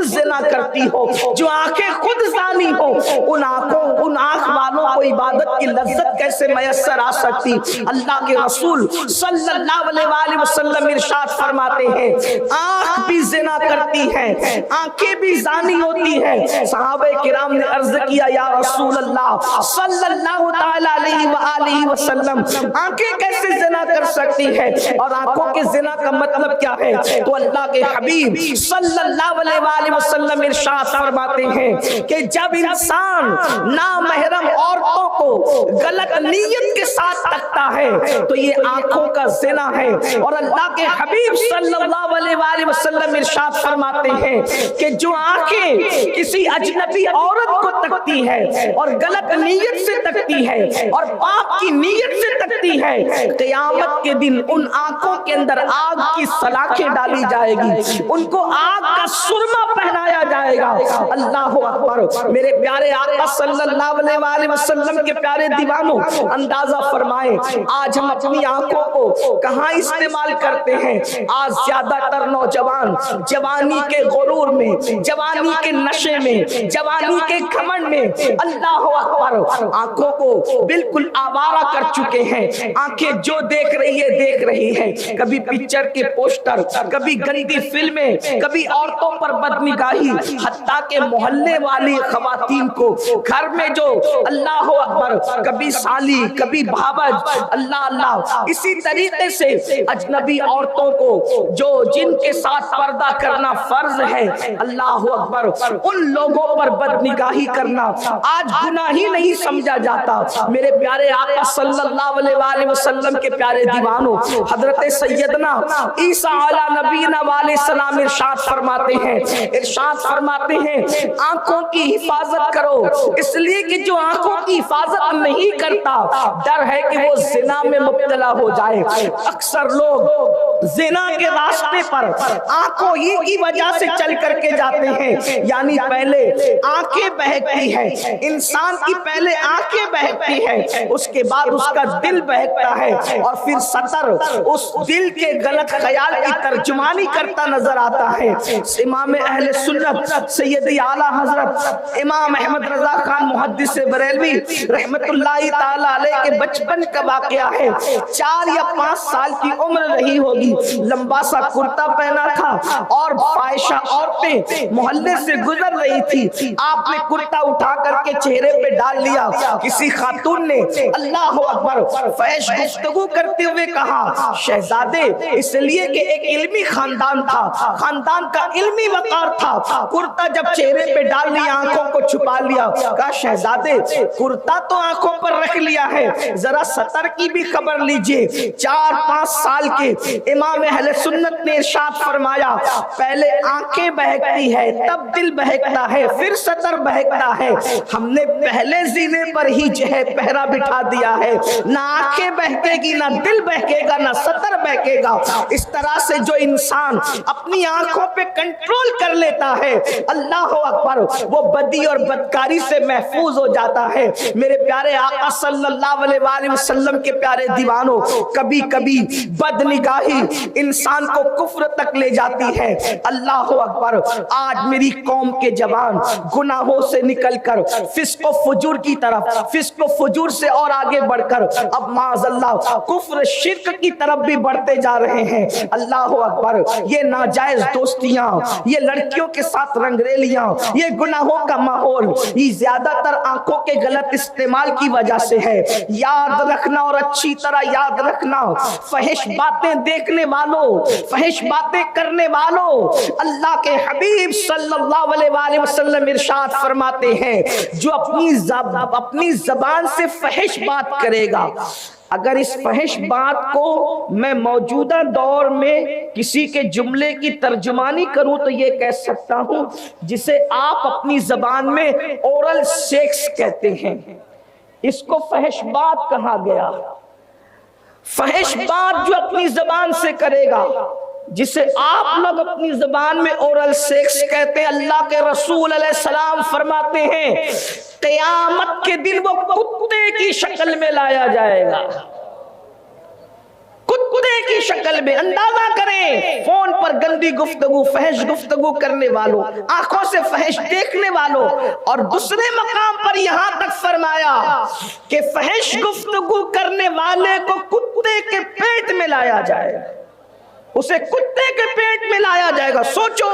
خود زنا کرتی ہو، جو آنکھیں خود زانی ہو، ان آنکھ والوں کو عبادت کی لذت کیسے میسر آ سکتی؟ اللہ کے رسول صلی اللہ علیہ وآلہ وسلم ارشاد فرماتے ہیں آنکھ بھی زنا کرتی ہے، آنکھیں بھی زانی ہوتی ہے۔ صحابہ کرام نے عرض کیا یا رسول اللہ صلی اللہ تعالی علیہ وآلہ وسلم آنکھیں کیسے زنا کر سکتی ہے، اور آنکھوں کے زنا کا مطلب کیا ہے؟ تو اللہ کے حبیب صلی اللہ علیہ وآلہ وسلم ارشاد فرماتے ہیں کہ جب انسان نامحرم عورتوں کو غلط نیت کے ساتھ تکتا ہے تو یہ آنکھوں کا زنا ہے، اور اللہ کے حبیب صلی اللہ علیہ وآلہ وسلم ارشاد فرماتے ہیں کہ جو آنکھیں کسی اجنبی عورت کو تکتی ہے اور غلط نیت سے تکتی ہے اور پاپ کی نیت سے تکتی ہے، قیامت کے دن ان آنکھوں کے اندر آگ کی سلاخیں ڈالی جائے گی، ان کو آگ کا سرما پہنایا جائے گا۔ اللہ اکبر۔ میرے پیارے آقا صلی اللہ علیہ وآلہ وسلم کے پیارے دیوانوں، اندازہ فرمائیں آج ہم اپنی آنکھوں کو کہاں استعمال کرتے ہیں؟ آج زیادہ تر نوجوان جوانی کے غرور میں، جوانی کے نشے میں، جوانی کے گھمنڈ میں اللہ اکبر آنکھوں کو بالکل آوارہ کر چکے ہیں۔ آنکھیں جو دیکھ رہی ہے دیکھ رہی ہے، کبھی پکچر کے پوسٹر، کبھی گندی فلمیں، کبھی عورتوں پر بدنگاہی، حتیٰ کہ محلے والی خواتین کو گھر میں جو اللہ اکبر کبھی سالی کبھی بھابج، اللہ اللہ اسی طریقے سے اجنبی عورتوں کو جو جن کے ساتھ پردہ کرنا فرض ہے، اللہ اکبر ان لوگوں پر بدنگاہی کرنا آج گناہ ہی نہیں سمجھا جاتا۔ میرے پیارے آقا صلی اللہ علیہ وآلہ وسلم کے پیارے دیوانوں، حضرت سیدنا عیسیٰ علیہ نبینا علیہ السلام ارشاد فرماتے ہیں آنکھوں کی حفاظت کرو، اس لیے کہ جو آنکھوں کی حفاظت نہیں کرتا ڈر ہے کہ وہ زنا میں مبتلا ہو جائے۔ اکثر لوگ زنا کے راستے پر آنکھوں ہی کی وجہ سے چل کر کے جاتے ہیں، یعنی پہلے آنکھیں بہکتی ہے، انسان کی پہلے آنکھیں بہکتی ہے، اس کے بعد اس کا دل بہکتا ہے، اور پھر سطر اس دل کے غلط خیال کی ترجمانی کرتا نظر آتا ہے۔ امام اہل سنت سیدی اعلیٰ حضرت امام احمد رضا خان محدث بریلوی رحمت اللہ تعالی علیہ کے بچپن کا واقعہ ہے۔ 4 یا 5 سال کی عمر رہی ہوگی، لمبا سا کرتا پہنا تھا اور فاحشہ عورتیں محلے سے گزر رہی تھی، آپ نے کرتا اٹھا کر کے چہرے پہ ڈال لیا۔ کسی خاتون نے اللہ اکبر فحش گفتگو کرتے ہوئے کہا شہزادے، اس لیے کہ ایک علمی خاندان تھا، خاندان کا علمی وقار تھا، کرتا جب چہرے پہ ڈال لیا آنکھوں کو چھپا لیا، کہا شہزادے کرتا تو آنکھوں پر رکھ لیا ہے، ذرا سطر کی بھی خبر لیجئے۔ 4-5 سال کے امام اہل سنت نے ارشاد فرمایا پہلے آنکھیں بہکتی ہے، تب دل بہکتا ہے، پھر سطر بہکتا ہے۔ ہم نے پہلے زینے پر ہی جو ہے پہرا بٹھا دیا ہے، نہ آنکھیں بہکے گی، نہ دل بہکے گا، نہ سطر بہکے گا۔ اس طرح سے جو انسان اپنی آنکھوں پہ کنٹرول کر لیتا ہے اللہ اکبر وہ بدی اور بدکاری سے محفوظ ہو جاتا ہے۔ میرے پیارے آقا صلی اللہ علیہ وآلہ وسلم کے پیارے دیوانوں، کبھی کبھی بدنگاہی انسان کو کفر تک لے جاتی ہے۔ اللہ اکبر آج میری قوم کے جوان گناہوں سے نکل کر فسق و فجور کی طرف، فسق و فجور سے اور آگے بڑھ کر اب معاذ اللہ کفر شرک کی طرف بھی بڑھتے جا رہے ہیں۔ اللہ اکبر یہ ناجائز دوستیاں، یہ لڑکیوں کے ساتھ رنگریلیاں، یہ گناہوں کا ماحول، یہ زیادہ تر آنکھوں کے غلط استعمال کی وجہ سے ہے۔ یاد رکھنا اور اچھی طرح یاد رکھنا، فحش باتیں دیکھنے والوں، فحش باتیں کرنے والوں، اللہ کے حبیب صلی اللہ علیہ وآلہ وسلم ارشاد فرماتے ہیں جو اپنی زبان سے فحش بات کرے گا، اگر اس فحش بات کو میں موجودہ دور میں کسی کے جملے کی ترجمانی کروں تو یہ کہہ سکتا ہوں جسے آپ اپنی زبان میں اورل سیکس کہتے ہیں، اس کو فحش بات کہا گیا۔ فحش بات جو اپنی زبان سے کرے گا، جسے آپ لوگ اپنی زبان میں اورل سیکس کہتے ہیں، اللہ کے رسول علیہ السلام فرماتے ہیں قیامت کے دن وہ کتے کی شکل میں لایا جائے گا، کتے کتے کی شکل میں. اندازہ کریں فون پر گندی گفتگو، فحش گفتگو کرنے والوں، آنکھوں سے فحش دیکھنے والوں، اور دوسرے مقام پر یہاں تک فرمایا کہ فحش گفتگو کرنے والے کو کتے کے پیٹ میں لایا جائے، اسے کتے کے پیٹ میں لایا جائے گا. سوچو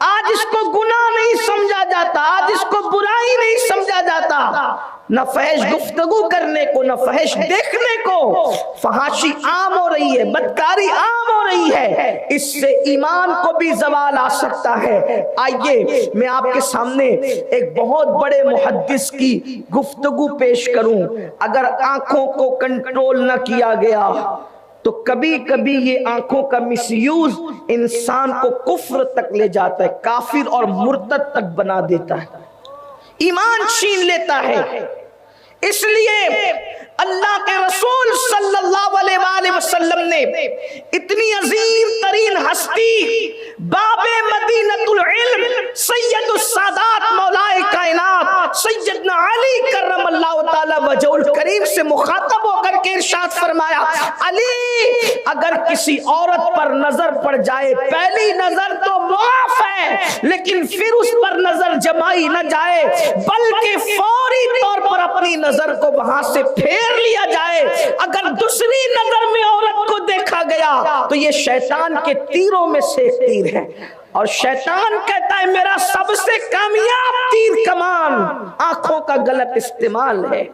آج اس کو گناہ نہیں سمجھا جاتا، آج اس کو برائی نہیں سمجھا جاتا، نہ فحش گفتگو کرنے کو، نہ فحش دیکھنے کو. فحاشی عام ہو رہی ہے، بدکاری عام ہو رہی ہے، اس سے ایمان کو بھی زوال آ سکتا ہے. آئیے میں آپ کے سامنے ایک بہت بڑے محدث کی گفتگو پیش کروں. اگر آنکھوں کو کنٹرول نہ کیا گیا تو کبھی کبھی یہ آنکھوں کا مس یوز انسان کو کفر تک لے جاتا ہے، کافر اور مرتد تک بنا دیتا ہے، ایمان چھین لیتا ہے. اس لیے اللہ کے رسول صلی اللہ علیہ وآلہ وسلم نے اتنی عظیم ترین ہستی، باب مدینۃ العلم، سید السادات مولائے کائنات سیدنا علی کرم اللہ تعالی وجہ الکریم سے مخاطب ہو کر کے ارشاد فرمایا، علی اگر کسی عورت پر نظر پڑ جائے، پہلی نظر تو معاف ہے لیکن پھر اس پر نظر جمائی نہ جائے، بلکہ فوری طور پر اپنی نظر کو وہاں سے پھیر لیا جائے. اگر دوسری نظر میں عورت کو دیکھا گیا تو یہ شیطان کے تیروں میں سے ایک تیر ہے، اور شیطان کہتا ہے میرا سب سے کامیاب تیر کمان آنکھوں کا غلط استعمال ہے.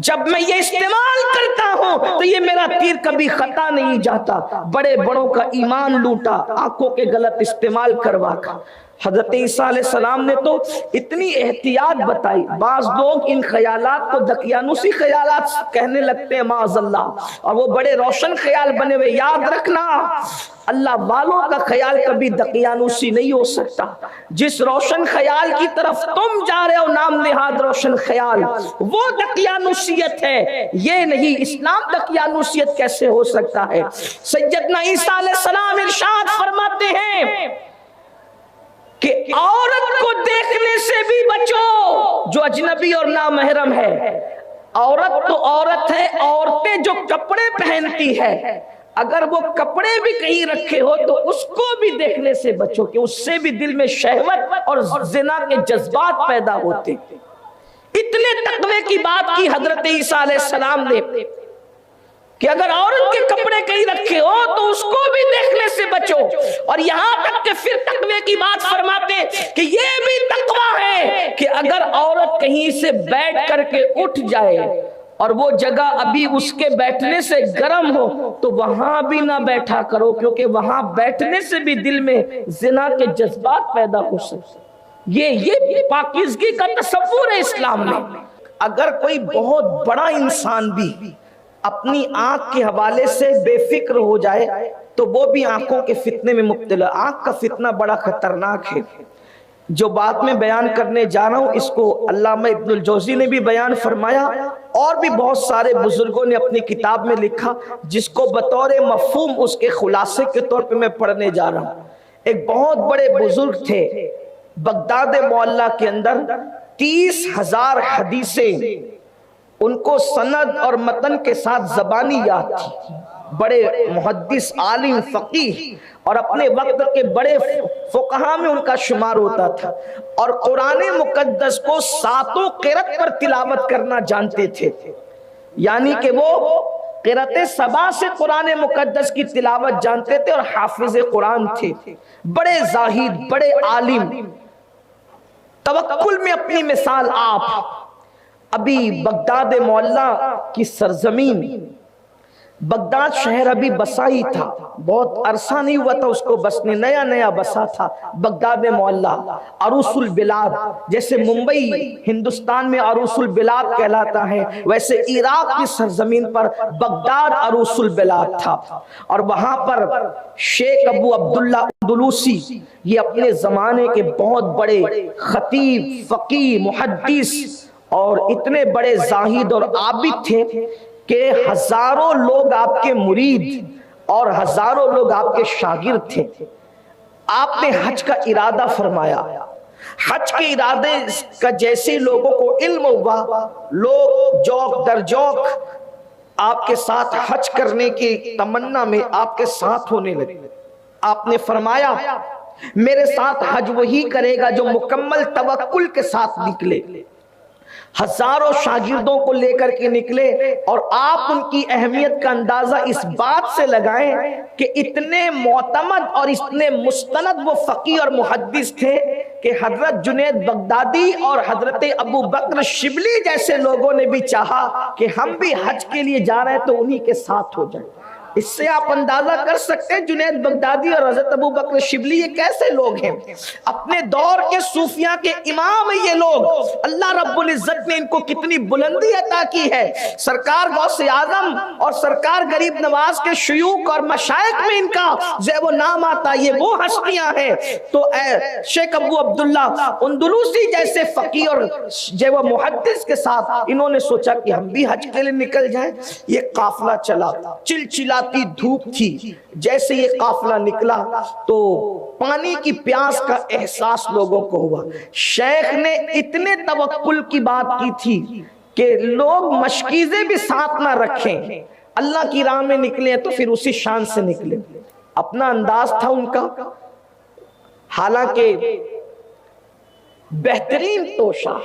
جب میں یہ استعمال کرتا ہوں تو یہ میرا تیر کبھی خطا نہیں جاتا. بڑے بڑوں کا ایمان لوٹا آنکھوں کے غلط استعمال کروا کر. حضرت عیسیٰ علیہ السلام نے تو اتنی احتیاط بتائی. بعض لوگ ان خیالات کو دقیانوسی خیالات کہنے لگتے ہیں معاذ اللہ، اور وہ بڑے روشن خیال بنے ہوئے. یاد رکھنا اللہ والوں کا خیال کبھی دقیانوسی نہیں ہو سکتا. جس روشن خیال کی طرف تم جا رہے ہو نام نہاد روشن خیال، وہ دقیانوسیت ہے، یہ نہیں. اسلام دقیانوسیت کیسے ہو سکتا ہے؟ سیدنا عیسیٰ علیہ السلام ارشاد فرماتے ہیں کہ عورت کو دیکھنے سے بھی بچو جو اجنبی اور نامحرم ہے. عورت تو عورت ہے، عورتیں جو کپڑے پہنتی ہے اگر وہ کپڑے بھی کہیں رکھے ہو تو اس کو بھی دیکھنے سے بچو کہ اس سے بھی دل میں شہوت اور زنا کے جذبات پیدا ہوتے. اتنے تقوی کی بات کی حضرت عیسیٰ علیہ السلام نے کہ اگر عورت کے کپڑے کہیں رکھے ہو تو اس کو بھی دیکھنے سے بچو. اور یہاں تک کہ پھر تقوی کی بات فرماتے کہ یہ بھی تقوی ہے کہ اگر عورت کہیں سے بیٹھ کر کے اٹھ جائے اور وہ جگہ ابھی اس کے بیٹھنے سے گرم ہو تو وہاں بھی نہ بیٹھا کرو، کیونکہ وہاں بیٹھنے سے بھی دل میں زنا کے جذبات پیدا ہو سکتے. یہ پاکیزگی کا تصور ہے اسلام میں. اگر کوئی بہت بڑا انسان بھی اپنی آنکھ کے حوالے سے بے فکر ہو جائے تو وہ بھی آنکھوں کے فتنے میں مبتلا. آنکھ کا فتنہ بڑا خطرناک ہے. جو بات میں بیان کرنے جا رہا ہوں اس کو علامہ ابن الجوزی نے بھی بیان فرمایا، اور بھی بہت سارے بزرگوں نے اپنی کتاب میں لکھا، جس کو بطور مفہوم اس کے خلاصے کے طور پہ میں پڑھنے جا رہا ہوں. ایک بہت بڑے بزرگ تھے بغداد معلیٰ کے اندر، 30,000 حدیثیں ان کو سند اور متن کے ساتھ زبانی یاد تھی. بڑے محدث، عالم، فقیہ اور اپنے وقت کے بڑے فقہاء میں ان کا شمار ہوتا تھا، اور قرآن مقدس کو 7 قرأت پر تلاوت کرنا جانتے تھے. یعنی کہ وہ قرأت 7 سے قرآن مقدس کی تلاوت جانتے تھے اور حافظ قرآن تھے. بڑے زاہد، بڑے عالم. توکل میں اپنی مثال آپ. ابھی بغداد معلیٰ کی سرزمین، بغداد شہر ابھی بسا ہی تھا، بہت عرصہ نہیں ہوا تھا اس کو بسنے، نیا نیا بسا تھا بغداد معلیٰ. عروس البلاد، جیسے ممبئی ہندوستان میں عروس البلاد کہلاتا ہے، ویسے عراق کی سرزمین پر بغداد عروس البلاد تھا. اور وہاں پر شیخ ابو عبداللہ اندلوسی، یہ اپنے زمانے کے بہت بڑے خطیب، فقیہ، محدث اور اتنے بڑے زاہد اور عابد تھے کہ ہزاروں لوگ آپ کے مرید اور ہزاروں لوگ آپ کے شاگرد تھے. آپ نے حج کا ارادہ فرمایا. حج کے ارادے کا جیسے لوگوں کو علم ہوا، لوگ جوک در جوک آپ کے ساتھ حج کرنے کی تمنا میں آپ کے ساتھ ہونے لگے۔ آپ نے فرمایا میرے ساتھ حج وہی کرے گا جو مکمل توکل کے ساتھ نکلے۔ ہزاروں شاگردوں کو لے کر کے نکلے اور آپ ان کی اہمیت کا اندازہ اس بات سے لگائیں کہ اتنے معتمد اور اتنے مستند وہ فقیہ اور محدث تھے کہ حضرت جنید بغدادی اور حضرت ابو بکر شبلی جیسے لوگوں نے بھی چاہا کہ ہم بھی حج کے لیے جا رہے ہیں تو انہی کے ساتھ ہو جائیں۔ اس سے آپ اندازہ کر سکتے ہیں جنید بغدادی اور حضرت ابو بکر شبلی یہ کیسے لوگ ہیں، اپنے دور کے صوفیاء کے امام ہیں یہ لوگ۔ اللہ رب العزت نے ان کو کتنی بلندی عطا کی ہے۔ سرکار غوث اعظم اور سرکار غریب نواز کے شیوخ اور مشائخ میں ان کا جو وہ نام آتا ہے، یہ وہ ہستیاں ہیں۔ تو شیخ ابو عبداللہ اندلوسی جیسے فقیہ اور جو وہ محدث کے ساتھ انہوں نے سوچا کہ ہم بھی حج کے لیے نکل جائیں۔ یہ قافلہ چلا، چلچلاتی دھوپ تھی، جیسے یہ قافلہ نکلا تو پانی کی پیاس کا احساس لوگوں کو ہوا۔ شیخ نے اتنے توکل کی بات کی تھی کہ لوگ مشکیزیں بھی ساتھ نہ رکھیں، اللہ کی راہ میں نکلے تو پھر اسی شان سے نکلے۔ اپنا انداز تھا ان کا، حالانکہ بہترین توشہ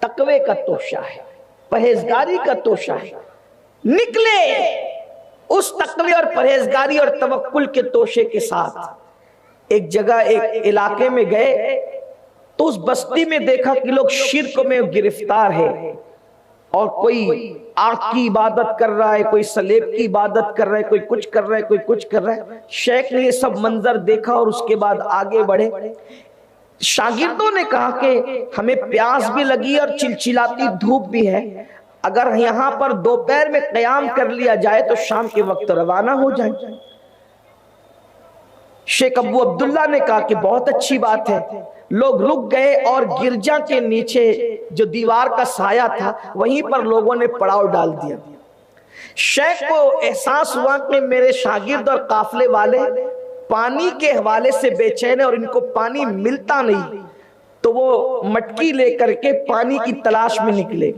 تقوی کا توشہ ہے، پرہیزگاری کا توشہ ہے۔ نکلے اس تقوی اور پرہیزگاری اور توکل کے توشے کے ساتھ ایک جگہ ایک علاقے میں گئے تو اس بستی میں دیکھا کہ لوگ شرک میں گرفتار ہے اور کوئی آنکھ کی عبادت کر رہا ہے، کوئی سلیب کی عبادت کر رہا ہے، کوئی کچھ کر رہا ہے، کوئی کچھ کر رہا ہے۔ شیخ نے یہ سب منظر دیکھا اور اس کے بعد آگے بڑھے۔ شاگردوں نے کہا کہ ہمیں پیاس بھی لگی اور چلچلاتی دھوپ بھی ہے، اگر یہاں پر دوپہر میں قیام کر لیا جائے تو شام کے وقت روانہ ہو جائیں۔ شیخ ابو عبداللہ نے کہا کہ بہت اچھی بات ہے۔ لوگ رک گئے اور گرجا کے نیچے جو دیوار کا سایہ تھا وہیں پر لوگوں نے پڑاؤ ڈال دیا۔ شیخ کو احساس ہوا کہ میرے شاگرد اور قافلے والے پانی کے حوالے سے بے چین ہیں اور ان کو پانی ملتا نہیں، تو وہ مٹکی لے کر کے پانی کی تلاش میں نکلے۔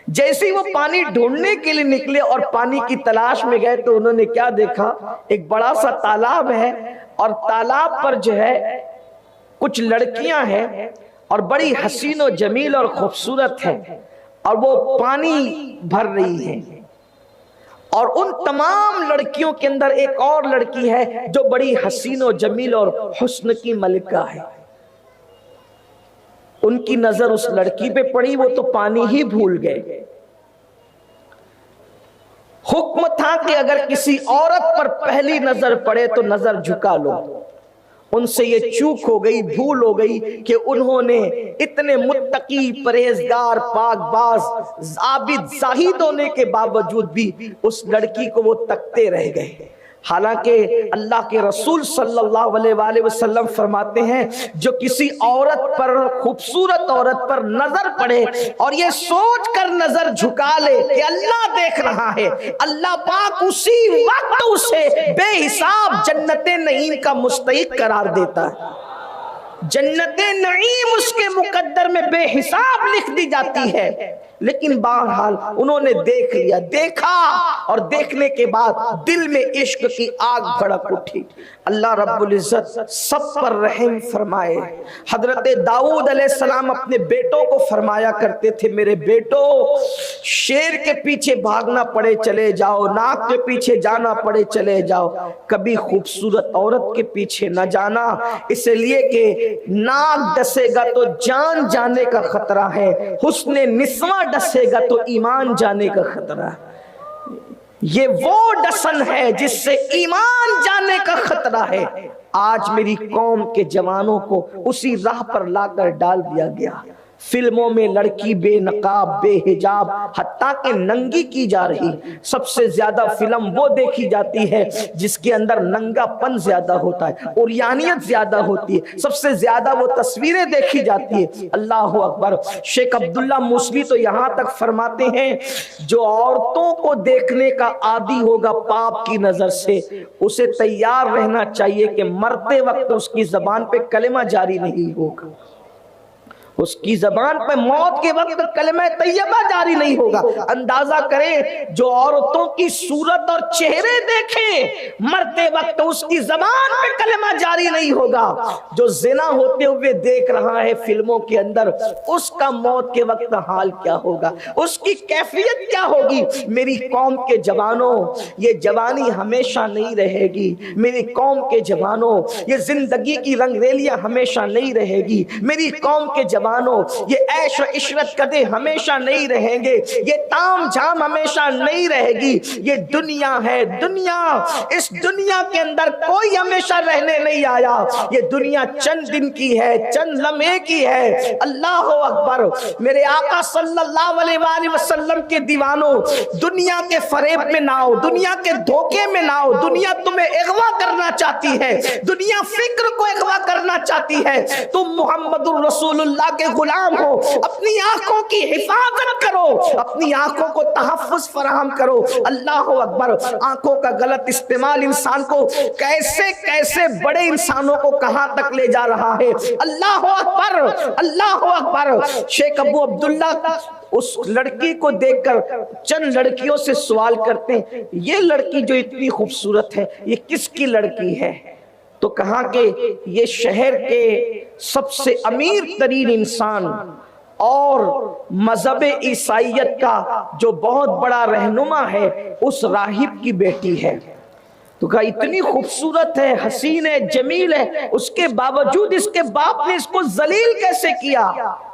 جیسے ہی وہ پانی ڈھونڈنے کے لیے نکلے اور پانی کی تلاش میں گئے تو انہوں نے کیا دیکھا، ایک بڑا سا تالاب ہے اور تالاب پر جو ہے کچھ لڑکیاں ہیں اور بڑی حسین و جمیل اور خوبصورت ہیں اور وہ پانی بھر رہی ہیں، اور ان تمام لڑکیوں کے اندر ایک اور لڑکی ہے جو بڑی حسین و جمیل اور حسن کی ملکہ ہے۔ ان کی نظر اس لڑکی پہ پڑی، وہ تو پانی ہی بھول گئے۔ حکم تھا کہ اگر کسی عورت پر پہلی نظر پڑے تو نظر جھکا لو۔ ان سے یہ چوک ہو گئی، بھول ہو گئی کہ انہوں نے اتنے متقی، پرہیزگار، پاک باز، عابد، زاہد ہونے کے باوجود بھی اس لڑکی کو وہ تکتے رہ گئے۔ حالانکہ اللہ کے رسول صلی اللہ علیہ وآلہ وسلم فرماتے ہیں جو کسی عورت پر، خوبصورت عورت پر نظر پڑے اور یہ سوچ کر نظر جھکا لے کہ اللہ دیکھ رہا ہے، اللہ پاک اسی وقت اسے بے حساب جنت نعیم کا مستحق قرار دیتا ہے۔ جنت نعیم اس کے مقدر میں بے حساب لکھ دی جاتی ہے۔ لیکن بہرحال انہوں نے دیکھ لیا، دیکھا، اور دیکھنے کے بعد دل میں عشق کی آگ بھڑک اٹھی۔ اللہ رب العزت سب پر رحم فرمائے۔ حضرت داؤد علیہ السلام اپنے بیٹوں کو فرمایا کرتے تھے، میرے بیٹو شیر کے پیچھے بھاگنا پڑے چلے جاؤ، ناک کے پیچھے جانا پڑے چلے جاؤ، کبھی خوبصورت عورت کے پیچھے نہ جانا، اس لیے کہ ناک ڈسے گا تو جان جانے کا خطرہ ہے، حسن نسواں ڈسے گا تو ایمان جانے کا خطرہ ہے۔ یہ وہ ڈسن ہے جس سے ایمان جانے کا خطرہ ہے۔ آج میری قوم کے جوانوں کو اسی راہ پر لا کر ڈال دیا گیا۔ فلموں میں لڑکی بے نقاب، بے حجاب، حتیٰ کہ ننگی کی جا رہی۔ سب سے زیادہ فلم وہ دیکھی جاتی ہے جس کے اندر ننگا پن زیادہ ہوتا ہے، عریانیت زیادہ ہوتی ہے، سب سے زیادہ وہ تصویریں دیکھی جاتی ہے۔ اللہ اکبر۔ شیخ عبداللہ موصلی تو یہاں تک فرماتے ہیں جو عورتوں کو دیکھنے کا عادی ہوگا پاپ کی نظر سے، اسے تیار رہنا چاہیے کہ مرتے وقت اس کی زبان پہ کلمہ جاری نہیں ہوگا۔ اس کی زبان پہ موت کے وقت کلمہ طیبہ جاری نہیں ہوگا۔ اندازہ کریں جو عورتوں کی صورت اور چہرے دیکھیں مرتے وقت اس کی زبان پہ کلمہ جاری نہیں ہوگا۔ جو زنا ہوتے ہوئے دیکھ رہا ہے فلموں کے اندر، اس کا موت کے وقت حال کیا ہوگا، اس کی کیفیت کیا ہوگی۔ میری قوم کے جوانوں، یہ جوانی ہمیشہ نہیں رہے گی۔ میری قوم کے جوانوں، یہ زندگی کی رنگ ریلیاں ہمیشہ نہیں رہے گی۔ میری قوم کے جوانوں، یہ عیش و عشرت کدے ہمیشہ نہیں رہیں گے، یہ تام جھام ہمیشہ نہیں رہے گی۔ یہ دنیا ہے، دنیا، اس دنیا کے اندر کوئی ہمیشہ رہنے نہیں آیا۔ یہ دنیا چند دن کی ہے، چند لمحے کی ہے۔ اللہ اکبر۔ میرے آقا صلی اللہ علیہ وآلہ وسلم کے دیوانوں، دنیا کے فریب میں نہ آؤ، دنیا کے دھوکے میں نہ آؤ۔ دنیا تمہیں اغوا کرنا چاہتی ہے، دنیا فکر کو اغوا کرنا چاہتی ہے۔ تم محمد الرسول اللہ کے غلام ہو، اپنی آنکھوں کی حفاظت کرو، اپنی آنکھوں کو تحفظ فراہم کرو۔ اللہ اکبر۔ آنکھوں کا غلط استعمال انسان کو کیسے کیسے بڑے انسانوں کو کہاں تک لے جا رہا ہے۔ اللہ اکبر، اللہ اکبر۔ شیخ ابو عبداللہ اس لڑکی کو دیکھ کر چند لڑکیوں سے سوال کرتے ہیں، یہ لڑکی جو اتنی خوبصورت ہے یہ کس کی لڑکی ہے؟ تو کہا کہ یہ شہر کے سب سے امیر ترین انسان اور مذہب عیسائیت کا جو بہت بڑا رہنما ہے اس راہب کی بیٹی ہے۔ تو کہا اتنی خوبصورت ہے، حسین ہے، جمیل ہے، اس کے باوجود اس کے باپ نے اس کو ذلیل کیسے کیا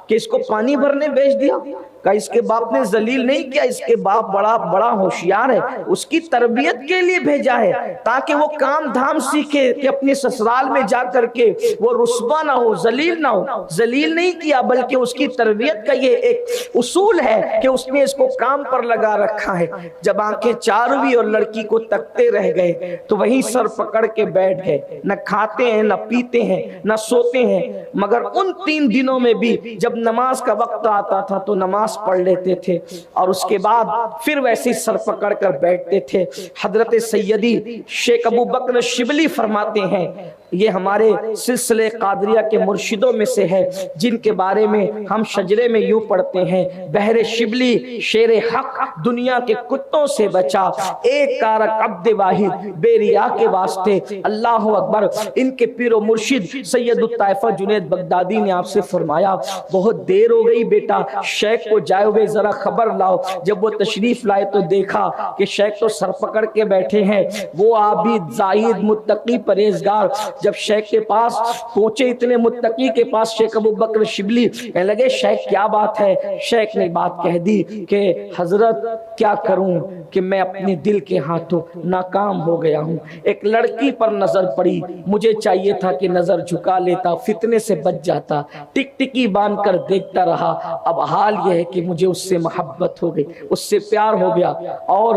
کہ اس کو پانی بھرنے بھیج دیا؟ کہا اس کے باپ نے ذلیل نہیں کیا، اس کے باپ بڑا ہوشیار ہے، اس کی تربیت کے لیے بھیجا ہے تاکہ وہ کام دھام سیکھے کہ اپنے سسرال میں جا کر کے وہ رسوا نہ ہو، ذلیل نہ ہو۔ ذلیل نہیں کیا بلکہ اس کی تربیت کا یہ ایک اصول ہے کہ اس نے اس کو کام پر لگا رکھا ہے۔ جب آنکھیں چار ہوئی اور لڑکی کو تکتے رہ گئے تو وہیں سر پکڑ کے بیٹھ گئے، نہ کھاتے ہیں، نہ پیتے ہیں، نہ سوتے ہیں، مگر ان 3 دنوں میں بھی جب نماز کا وقت آتا تھا تو نماز پڑھ لیتے تھے اور اس کے بعد پھر ویسے سر پکڑ کر بیٹھتے تھے۔ حضرت سیدی شیخ ابو بکر شبلی فرماتے ہیں، یہ ہمارے سلسلہ قادریہ کے مرشدوں میں سے ہے جن کے بارے میں ہم شجرے میں یوں پڑھتے ہیں، بہر شبلی شیر حق دنیا کے کتوں سے بچا، ایک کارک عبد واحد بے ریا کے واسطے۔ اللہ اکبر۔ ان کے پیر و مرشد سید الطائفہ جنید بغدادی نے آپ سے فرمایا، بہت دیر ہو گئی بیٹا، شیخ کو جائے ہوئے ذرا خبر لاؤ۔ جب وہ تشریف لائے تو دیکھا کہ شیخ تو سر پکڑ کے بیٹھے ہیں، وہ عابد زاہد متقی پرہیزگار جب شیخ کے پاس پہنچے، اتنے متقی کے پاس، شیخ ابو بکر شبلی کہنے لگے شیخ کیا بات ہے؟ شیخ نے بات کہہ دی کہ حضرت کیا کروں کہ میں اپنے دل کے ہاتھوں ناکام ہو گیا ہوں، ایک لڑکی پر نظر پڑی، مجھے چاہیے تھا کہ نظر جھکا لیتا، فتنے سے بچ جاتا، ٹک ٹکی باندھ کر دیکھتا رہا، اب حال یہ ہے کہ مجھے اس سے محبت ہو گئی، اس سے پیار ہو گیا اور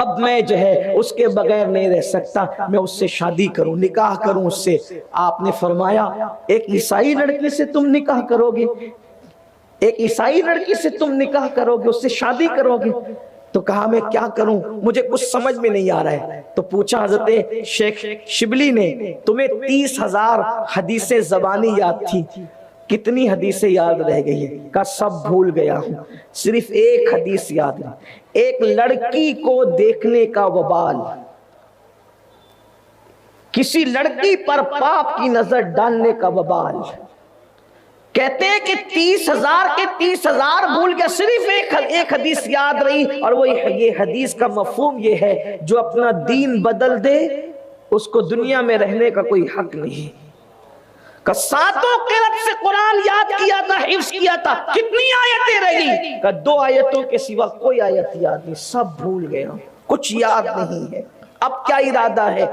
اب میں جو ہے اس کے بغیر نہیں رہ سکتا، میں اس سے شادی کروں، نکاح کروں اس سے۔ آپ نے فرمایا ایک عیسائی لڑکی سے تم نکاح کرو گے؟ ایک عیسائی لڑکی سے تم نکاح کرو گے، اس سے شادی کرو گے؟ تو کہا میں کیا کروں، مجھے کچھ سمجھ میں نہیں آ رہا ہے۔ تو پوچھا حضرت شیخ شبلی نے، تمہیں 30,000 حدیثیں زبانی یاد تھی، کتنی حدیثیں یاد رہ گئی ہیں؟ کہا سب بھول گیا ہوں، صرف ایک حدیث یاد ہے، ایک لڑکی کو دیکھنے کا وبال، کسی لڑکی پر پاپ کی نظر ڈالنے کا وبال۔ کہتے ہیں کہ 30,000 کے 30,000 بھول گیا، صرف ایک حدیث یاد رہی، اور وہ یہ حدیث کا مفہوم یہ ہے جو اپنا دین بدل دے اس کو دنیا میں رہنے کا کوئی حق نہیں۔ کہ 7 قرات سے قرآن یاد کیا تھا، حفظ کیا تھا، کتنی آیتیں رہ گئی؟ کہ 2 آیتوں کے سوا کوئی آیت یاد نہیں، سب بھول گیا، کچھ یاد نہیں ہے۔ اب کیا ارادہ ہے؟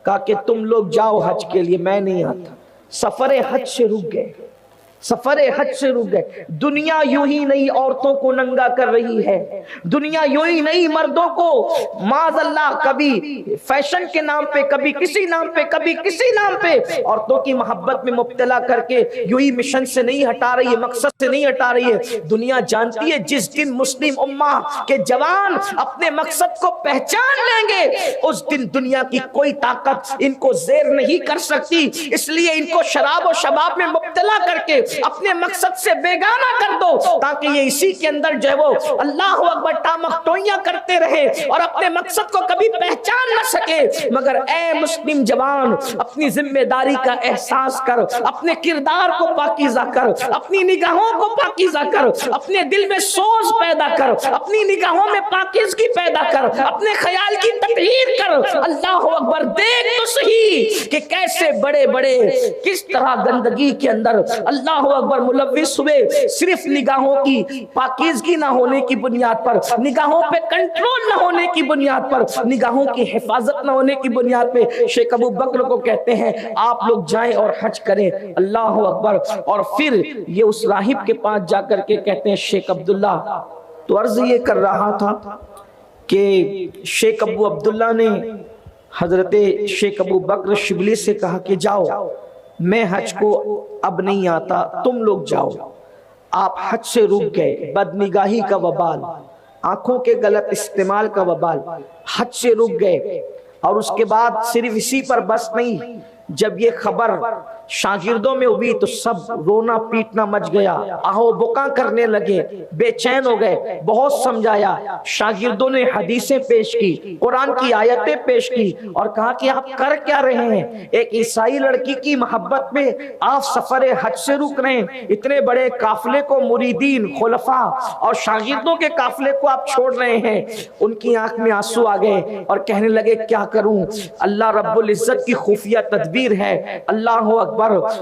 کہا کہ تم لوگ جاؤ حج کے لیے، میں نہیں آتا۔ سفر حج سے رک گئے، سفر حج سے رک گئے۔ دنیا یوں ہی نہیں عورتوں کو ننگا کر رہی ہے، دنیا یوں ہی نہیں مردوں کو معاذ اللہ کبھی فیشن کے نام پہ، کبھی کسی نام پہ، کبھی کسی نام پہ عورتوں کی محبت میں مبتلا کر کے یوں ہی مشن سے نہیں ہٹا رہی ہے، مقصد سے نہیں ہٹا رہی ہے۔ دنیا جانتی ہے جس دن مسلم امہ کے جوان اپنے مقصد کو پہچان لیں گے اس دن دنیا کی کوئی طاقت ان کو زیر نہیں کر سکتی، اس لیے ان کو شراب و شباب میں مبتلا کر کے اپنے مقصد سے بیگانہ کر دو، تاکہ یہ اسی کے اندر جو ہے وہ اللہ اکبر ٹامک ٹوئیاں کرتے رہے اور اپنے مقصد کو کبھی پہچان نہ سکے۔ مگر اے مسلم جوان، اپنی ذمہ داری کا احساس کر، اپنے کردار کو پاکیزہ کر، اپنی نگاہوں کو پاکیزہ کر، اپنے دل میں سوز پیدا کر، اپنی نگاہوں میں پاکیزگی پیدا کر، اپنے خیال کی تطہیر کر۔ اللہ اکبر، دیکھ تو صحیح کہ کیسے بڑے بڑے کس طرح گندگی کے اندر اللہ اکبر ملوث ہوئے، صرف نگاہوں کی پاکیزگی نہ ہونے کی بنیاد پر، نگاہوں پہ کنٹرول نہ ہونے کی بنیاد پر، نگاہوں کی حفاظت نہ ہونے کی بنیاد پہ شیخ ابو بکر کو کہتے ہیں آپ لوگ جائیں اور حج کریں۔ اللہ اکبر، اور پھر یہ اس راہب کے پاس جا کر کے کہتے ہیں شیخ عبداللہ، تو عرض یہ کر رہا تھا کہ شیخ ابو عبداللہ نے حضرت شیخ ابو بکر شبلی سے کہا کہ جاؤ، میں حج کو اب نہیں آتا، تم لوگ جاؤ۔ آپ حج سے رک گئے، بدنگاہی کا وبال، آنکھوں کے غلط استعمال کا وبال، حج سے رک گئے۔ اور اس کے بعد صرف اسی پر بس نہیں، جب یہ خبر شاگردوں میں ہوئی تو سب رونا پیٹنا مچ گیا، آہو بکا کرنے لگے، بے چین ہو گئے۔ بہت سمجھایا، شاگردوں نے حدیثیں پیش کی، قرآن کی آیتیں پیش کی اور کہا کہ آپ کر کیا رہے ہیں؟ ایک عیسائی لڑکی کی محبت میں آپ سفر حج سے رک رہے ہیں، اتنے بڑے قافلے کو، مریدین، خلفاء اور شاگردوں کے قافلے کو آپ چھوڑ رہے ہیں۔ ان کی آنکھ میں آنسو آ گئے اور کہنے لگے کیا کروں، اللہ رب العزت کی خفیہ تدبیر ہے، اللہ اکبر،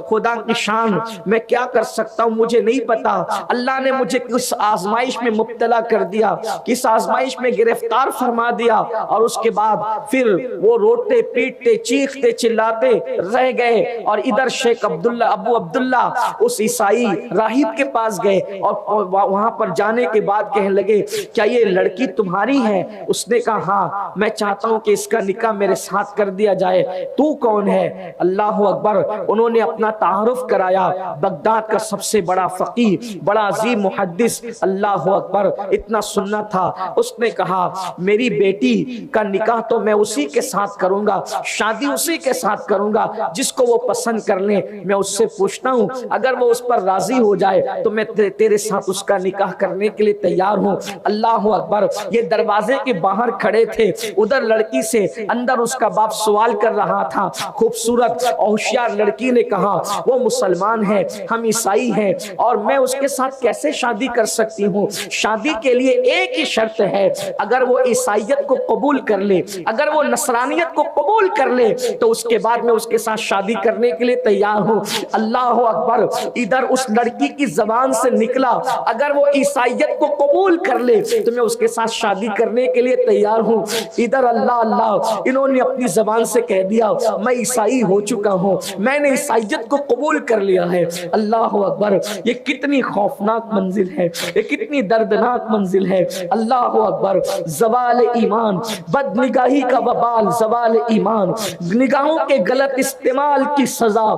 خدا کی شان، میں کیا کر سکتا ہوں مجھے نہیں پتا۔ اللہ نے مجھے کس آزمائش میں مبتلا کر دیا، کس آزمائش میں گرفتار فرما دیا، اور اس کے بعد پھر وہ روتے پیٹتے چیختے چلاتے رہ گئے۔ اور ادھر شیخ عبداللہ ابو عبداللہ اس عیسائی راہب کے پاس گئے اور وہاں پر جانے کے بعد کہنے لگے کیا یہ لڑکی تمہاری ہے؟ اس نے کہا ہاں، میں چاہتا ہوں کہ اس کا نکاح میرے ساتھ کر دیا جائے، تو کون ہے؟ اللہ اکبر، انہوں نے اپنا تعارف کرایا، بغداد کا سب سے بڑا فقیہ، بڑا عظیم محدث، اللہ اکبر، اتنا سننا تھا۔ اس نے کہا میری بیٹی کا نکاح تو میں اسی کے ساتھ کروں گا، شادی اسی کے ساتھ کروں گا جس کو وہ پسند کر لیں، میں اس سے پوچھتا ہوں، اگر وہ اس پر راضی ہو جائے تو میں تیرے ساتھ اس کا نکاح کرنے کے لیے تیار ہوں۔ اللہ اکبر، یہ دروازے کے باہر کھڑے تھے، ادھر لڑکی سے، اندر اس کا باپ سوال کر رہا تھا۔ خوبصورت ہوشیار لڑکی نے کہا وہ مسلمان ہے، ہم عیسائی ہیں، اور میں اس کے ساتھ کیسے شادی کر سکتی ہوں؟ شادی کے لیے ایک ہی شرط ہے، اگر وہ عیسائیت کو قبول کر لے، اگر وہ نصرانیت کو قبول کر لے تو اس کے بعد میں اس کے ساتھ شادی کرنے کے لیے تیار ہوں۔ اللہ اکبر، ادھر اس لڑکی کی زبان سے نکلا اگر وہ عیسائیت کو قبول کر لے تو میں اس کے ساتھ شادی کرنے کے لیے تیار ہوں۔ ادھر اللہ اللہ، انہوں نے اپنی زبان سے کہہ دیا میں عیسائی ہو چکا ہوں، میں نے عیسائیت کو قبول کر لیا ہے۔ اللہ اکبر، یہ کتنی خوفناک منزل ہے، یہ کتنی دردناک منزل ہے۔ اللہ اکبر، زوال ایمان، بد نگاہی کا وبال، زوال ایمان، نگاہوں کے غلط استعمال کی سزا،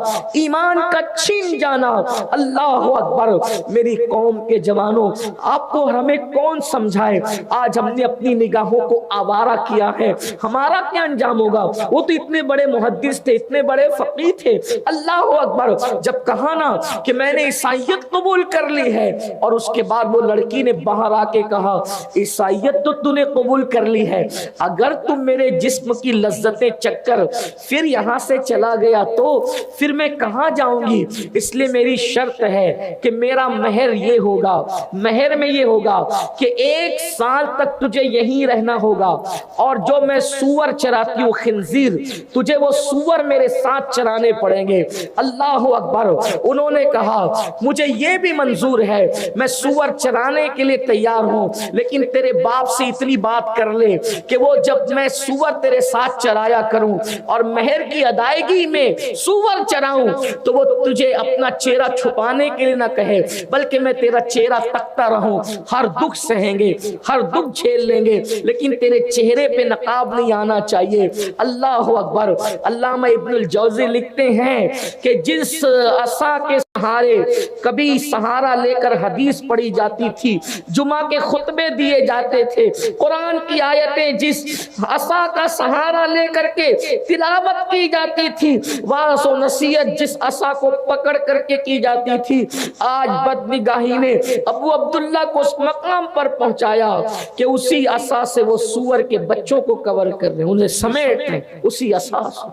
ایمان کا چھین جانا۔ اللہ اکبر، میری قوم کے جوانوں، آپ کو ہمیں کون سمجھائے؟ آج ہم نے اپنی نگاہوں کو آوارہ کیا ہے، ہمارا کیا انجام ہوگا؟ وہ تو اتنے بڑے محدث تھے، اتنے بڑے فقیہ تھے۔ اللہ اکبر، جب کہا نا کہ میں نے عیسائیت قبول کر لی ہے، اور اس کے بعد وہ لڑکی نے باہر آ کے کہا عیسائیت تو تو نے قبول کر لی ہے، اگر تم میرے جسم کی لذتیں چکھ کر پھر یہاں سے چلا گیا تو پھر میں کہاں جاؤں گی؟ اس لیے میری شرط ہے کہ میرا مہر یہ ہوگا، مہر میں یہ ہوگا کہ 1 سال تک تجھے یہیں رہنا ہوگا، اور جو میں سور چراتی ہوں خنزیر، تجھے وہ سور میرے ساتھ چرانے پڑیں گے۔ اللہ اکبر، انہوں نے کہا مجھے یہ بھی منظور ہے، میں سور چرانے کے لیے تیار ہوں، لیکن تیرے باپ سے اتنی بات کر لے کہ وہ جب میں سور تیرے ساتھ چرایا کروں اور مہر کی ادائیگی میں سور چراؤں تو وہ تجھے اپنا چہرہ چھپانے کے لیے نہ کہے، بلکہ میں تیرا چہرہ تکتا رہوں، ہر دکھ سہیں گے، ہر دکھ جھیل لیں گے، لیکن تیرے چہرے پہ نقاب نہیں آنا چاہیے۔ اللہ اکبر، علامہ ابن الجوزی لکھتے ہیں کہ جس عصا کے کبھی سہارا لے کر حدیث پڑھی جاتی تھی، جمعہ کے خطبے دیے جاتے تھے، قرآن کی آیتیں جس عصا کا سہارا لے کر کے تلاوت کی جاتی تھی، واعظ و نصیحت جس عصا کو پکڑ کر کے کی جاتی تھی، آج بدنگاہی نے ابو عبداللہ کو اس مقام پر پہنچایا کہ اسی عصا سے وہ سور کے بچوں کو کور کر رہے ہیں، انہیں سمیٹ رہے ہیں اسی عصا سے۔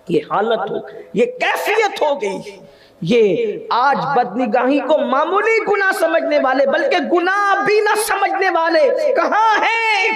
یہ حالت ہو، یہ کیفیت ہو گئی۔ یہ آج بدنگاہی کو معمولی گناہ سمجھنے والے، بلکہ گناہ بھی نہ سمجھنے والے کہاں ہیں؟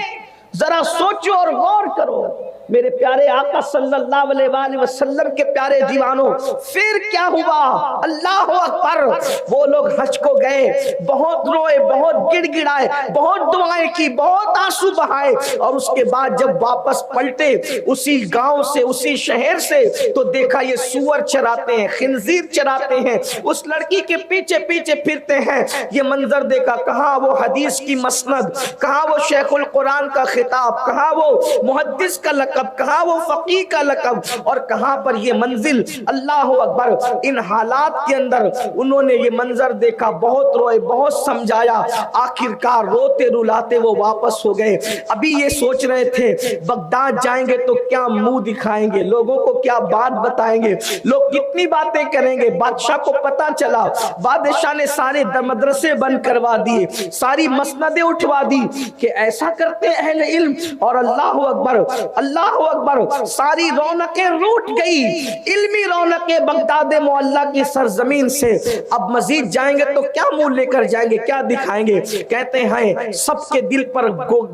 ذرا سوچو اور غور کرو میرے پیارے آقا صلی اللہ علیہ وآلہ وسلم کے پیارے دیوانوں، پھر کیا ہوا؟ اللہ اکبر! وہ لوگ حج کو گئے، بہت روئے، بہت گڑ گڑائے، بہت دعائیں کی، بہت آنسو بہائے، اور اس کے بعد جب واپس پلٹے اسی گاؤں سے، اسی شہر سے، تو دیکھا یہ سور چراتے ہیں، خنزیر چراتے ہیں، اس لڑکی کے پیچھے پیچھے پھرتے ہیں۔ یہ منظر دیکھا، کہاں وہ حدیث کی مسند، کہاں وہ شیخ القرآن کا خطاب، کہاں وہ محدث کا لقب، کہاں وہ فقیہ کا لقب، اور کہاں پر یہ منزل۔ اللہ اکبر! ان حالات کے اندر انہوں نے یہ منظر دیکھا، بہت روئے، بہت سمجھایا، آخرکار روتے رلاتے وہ واپس ہو گئے۔ ابھی یہ سوچ رہے تھے بغداد جائیں گے تو کیا منہ دکھائیں گے، لوگوں کو کیا بات بتائیں گے، لوگ کتنی باتیں کریں گے۔ بادشاہ کو پتا چلا، بادشاہ نے سارے مدرسے بند کروا دیے، ساری مسندیں اٹھوا دی کہ ایسا کرتے اہل علم، اور اللہ اکبر، اللہ اکبر، ساری رونقیں روٹ گئی، علمی رونقیں بغداد معلیٰ کی سرزمین سے۔ اب مزید جائیں گے تو کیا منہ لے کر جائیں گے، کیا دکھائیں گے؟ کہتے ہیں سب کے دل پر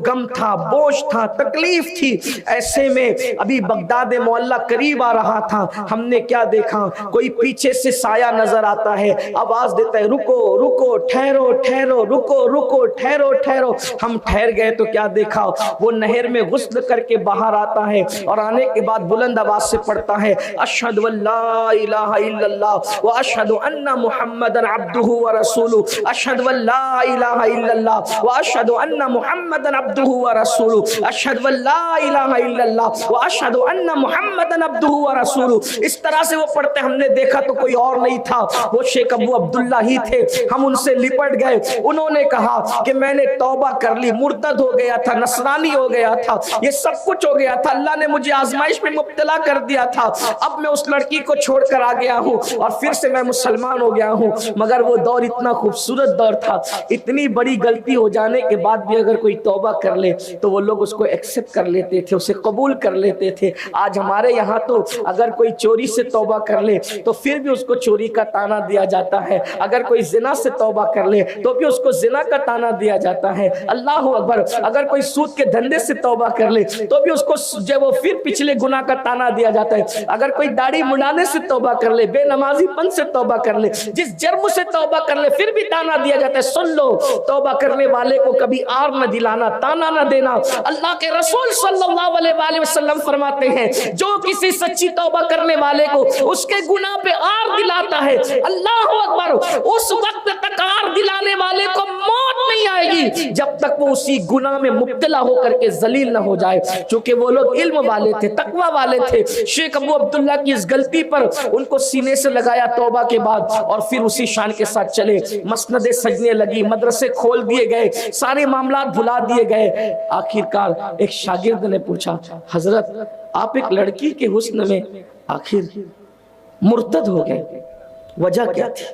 غم تھا، بوجھ تھا، تکلیف تھی۔ ایسے میں ابھی بغداد معلیٰ قریب آ رہا تھا، ہم نے کیا دیکھا؟ کوئی پیچھے سے سایہ نظر آتا ہے، آواز دیتا ہے رکو رکو، ٹھہرو ٹھہرو، رکو رکو، ٹھہرو ٹھہرو۔ ہم ٹھہر گئے تو کیا دیکھا؟ وہ نہر میں غسل کر کے باہر آتا ہے، اور آنے کے بعد بلند آواز سے پڑھتا ہے اشہد ان لا الہ الا اللہ واشہد ان محمد عبدہ ورسولہ، اشہد ان لا الہ الا اللہ واشہد ان محمد عبدہ ورسولہ، اشہد ان لا الہ الا اللہ واشہد ان محمد عبدہ ورسولہ۔ اس طرح سے وہ پڑھتے، ہم نے دیکھا تو کوئی اور نہیں تھا، وہ شیخ ابو عبداللہ ہی تھے۔ ہم ان سے لپٹ گئے، انہوں نے کہا کہ میں نے توبہ کر لی، مرتد ہو گیا تھا، نصرانی ہو گیا تھا، یہ سب کچھ ہو گیا تھا، اللہ نے مجھے آزمائش میں مبتلا کر دیا تھا، اب میں اس لڑکی کو چھوڑ کر آ گیا ہوں اور پھر سے میں مسلمان ہو گیا ہوں۔ مگر وہ دور اتنا خوبصورت دور تھا، اتنی بڑی غلطی ہو جانے کے بعد بھی اگر کوئی توبہ کر لے تو وہ لوگ اس کو ایکسپٹ کر لیتے تھے، اسے قبول کر لیتے تھے۔ آج ہمارے یہاں تو اگر کوئی چوری سے توبہ کر لے تو پھر بھی اس کو چوری کا طعنہ دیا جاتا ہے، اگر کوئی زنا سے توبہ کر لے تو بھی اس کو زنا کا طعنہ دیا جاتا ہے۔ اللہ اکبر! اگر کوئی سود کے دھندے سے توبہ کر لے تو بھی اس کو جو وہ پھر پچھلے گناہ کا طعنہ دیا جاتا ہے۔ اگر کوئی داڑھی منڈانے سے توبہ کر لے، بے نمازی پن سے توبہ کر لے، جس جرم سے توبہ کر لے، پھر بھی طعنہ دیا جاتا ہے۔ سن لو، توبہ کرنے والے کو کبھی آر نہ دلانا، طعنہ نہ دینا۔ اللہ کے رسول صلی اللہ علیہ وآلہ وسلم فرماتے ہیں جو کسی سچی توبہ کرنے والے کو اس کے گناہ پہ آر دلاتا ہے، اللہ اکبر، اس وقت تک آر دلانے والے کو موت نہیں آئے گی جب تک وہ اسی گناہ میں مبتلا ہو کر کے ذلیل نہ ہو جائے۔ چونکہ وہ لوگ علم والے تھے، تقوی والے تھے۔ شیخ ابو عبداللہ کی اس غلطی پر ان کو سینے سے لگایا توبہ کے بعد، اور پھر اسی شان کے ساتھ چلے، مسندیں سجنے لگی، مدرسے کھول دیے گئے، سارے معاملات بھلا دیے گئے۔ آخرکار ایک شاگرد نے پوچھا حضرت آپ ایک لڑکی کے حسن میں آخر مرتد ہو گئے، وجہ کیا تھی؟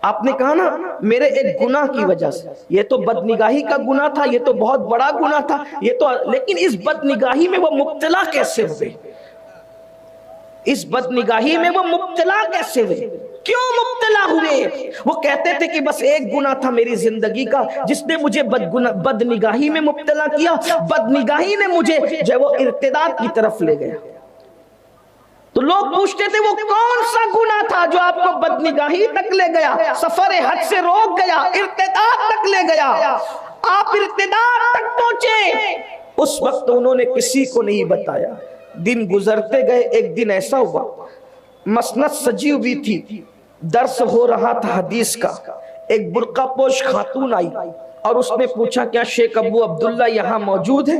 آپ نے کہا نا میرے ایک گناہ کی وجہ سے، یہ تو بدنگاہی کا گناہ تھا، یہ تو بہت بڑا گناہ تھا، یہ تو، لیکن اس بدنگاہی میں وہ مبتلا کیسے ہوئے؟ اس بدنگاہی میں وہ مبتلا کیسے ہوئے؟ کیوں مبتلا ہوئے؟ وہ کہتے تھے کہ بس ایک گناہ تھا میری زندگی کا جس نے مجھے بدنگاہی میں مبتلا کیا، بدنگاہی نے مجھے جو وہ ارتداد کی طرف لے گیا۔ تو لوگ پوچھتے تھے وہ کون سا گناہ تھا جو آپ کو بدنگاہی تک لے گیا، سفر حج سے روک گیا، ارتداد تک لے گیا، آپ ارتداد تک پہنچے؟ اس وقت انہوں نے کسی کو نہیں بتایا۔ دن گزرتے گئے، ایک دن ایسا ہوا مسند سجی ہوئی تھی، درس ہو رہا تھا حدیث کا، ایک برقع پوش خاتون آئی اور اس نے پوچھا کیا شیخ ابو عبداللہ یہاں موجود ہے؟